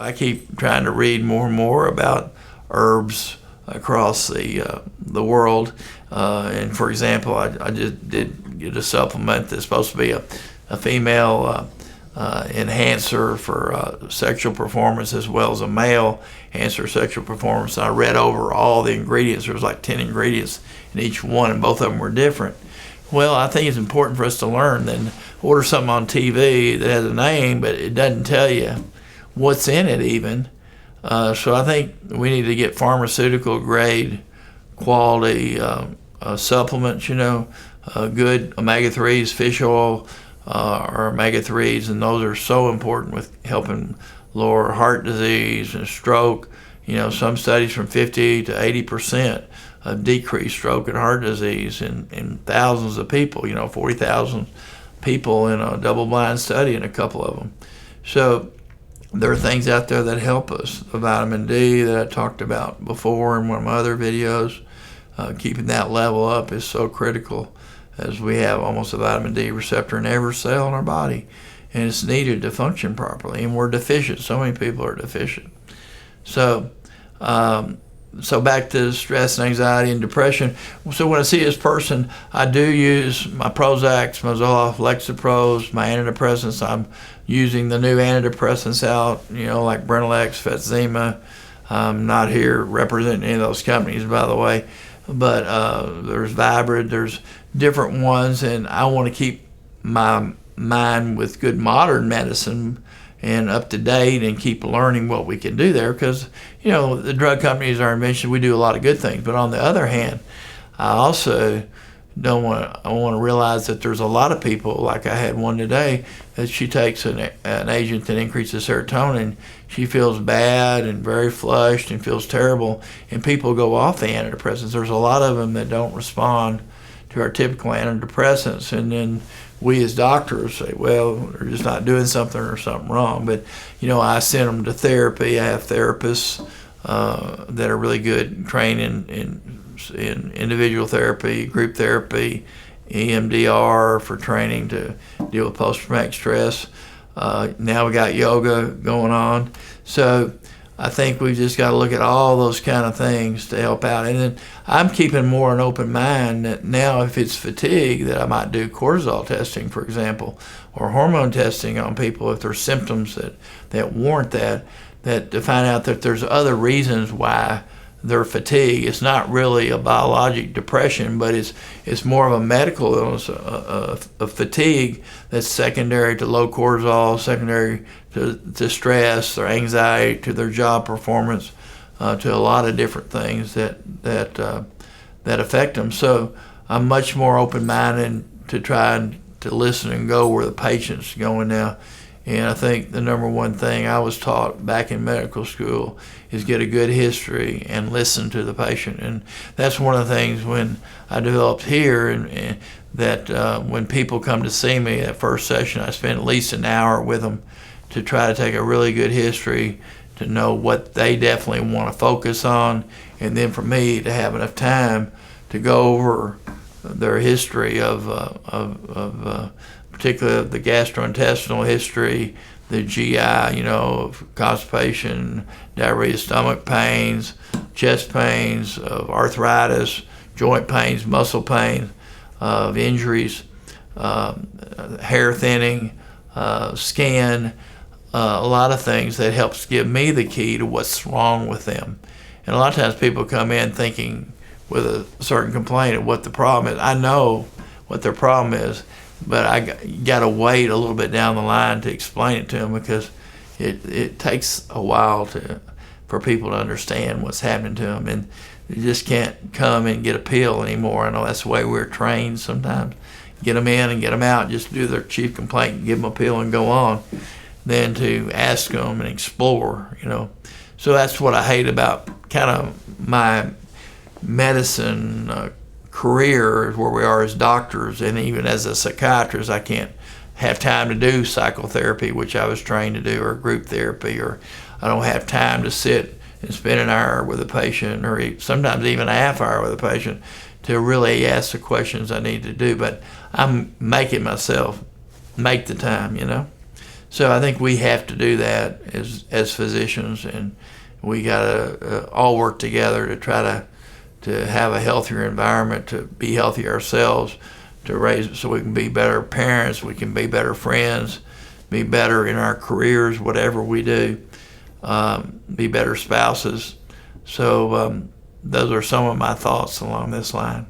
I keep trying to read more and more about herbs across the world. And for example, I just did get a supplement that's supposed to be a female enhancer for sexual performance, as well as a male enhancer of sexual performance. And I read over all the ingredients. There was like 10 ingredients in each one, and both of them were different. Well, I think it's important for us to learn. Then order something on TV that has a name, but it doesn't tell you what's in it even. So I think we need to get pharmaceutical grade quality supplements, good omega-3s, fish oil are omega-3s, and those are so important with helping lower heart disease and stroke. Some studies from 50 to 80% of decreased stroke and heart disease in thousands of people, 40,000 people in a double-blind study in a couple of them. So there are things out there that help us. The vitamin D that I talked about before in one of my other videos, keeping that level up is so critical, as we have almost a vitamin D receptor in every cell in our body, and it's needed to function properly, and we're deficient. So many people are deficient. So back to stress and anxiety and depression. So when I see this person, I do use my Prozacs, my Zoloft, Lexapros, my antidepressants. I'm using the new antidepressants out, like Brintlex, Fetzima. I'm not here representing any of those companies, by the way, but there's Vibrid, there's different ones, and I want to keep my mind with good modern medicine and up to date, and keep learning what we can do there, because the drug companies are invention. We do a lot of good things, but on the other hand, I also I want to realize that there's a lot of people, like I had one today, that she takes an agent that increases serotonin. She feels bad and very flushed and feels terrible, and people go off the antidepressants. There's a lot of them that don't respond to our typical antidepressants, and then we as doctors say, well, they're just not doing something or something wrong. But I send them to therapy. I have therapists that are really good, trained in individual therapy, group therapy, EMDR for training to deal with post-traumatic stress. Now we got yoga going on. So I think we've just got to look at all those kind of things to help out. And then I'm keeping more an open mind that now if it's fatigue, that I might do cortisol testing, for example, or hormone testing on people if there's symptoms that warrant that to find out that there's other reasons why they're fatigued. It's not really a biologic depression, but it's more of a medical illness, of fatigue that's secondary to low cortisol, secondary to stress or anxiety, to their job performance, to a lot of different things that affect them. So I'm much more open-minded to try to listen and go where the patient's going now. And I think the number one thing I was taught back in medical school is get a good history and listen to the patient. And that's one of the things when I developed here, and that when people come to see me, that first session, I spend at least an hour with them to try to take a really good history, to know what they definitely want to focus on, and then for me to have enough time to go over their history of particularly the gastrointestinal history, the GI, constipation, diarrhea, stomach pains, chest pains, of arthritis, joint pains, muscle pain, of injuries, hair thinning, skin, a lot of things that helps give me the key to what's wrong with them. And a lot of times people come in thinking with a certain complaint of what the problem is. I know what their problem is, but I got to wait a little bit down the line to explain it to them, because it takes a while for people to understand what's happening to them, and you just can't come and get a pill anymore. I know that's the way we're trained sometimes. Get them in and get them out, just do their chief complaint and give them a pill and go on, than to ask them and explore, So that's what I hate about kind of my medicine career, where we are as doctors, and even as a psychiatrist, I can't have time to do psychotherapy, which I was trained to do, or group therapy, or I don't have time to sit and spend an hour with a patient, or sometimes even a half hour with a patient, to really ask the questions I need to do. But I'm making myself make the time, So I think we have to do that as physicians, and we got to all work together to try to have a healthier environment, to be healthy ourselves, to raise so we can be better parents, we can be better friends, be better in our careers, whatever we do, be better spouses. So those are some of my thoughts along this line.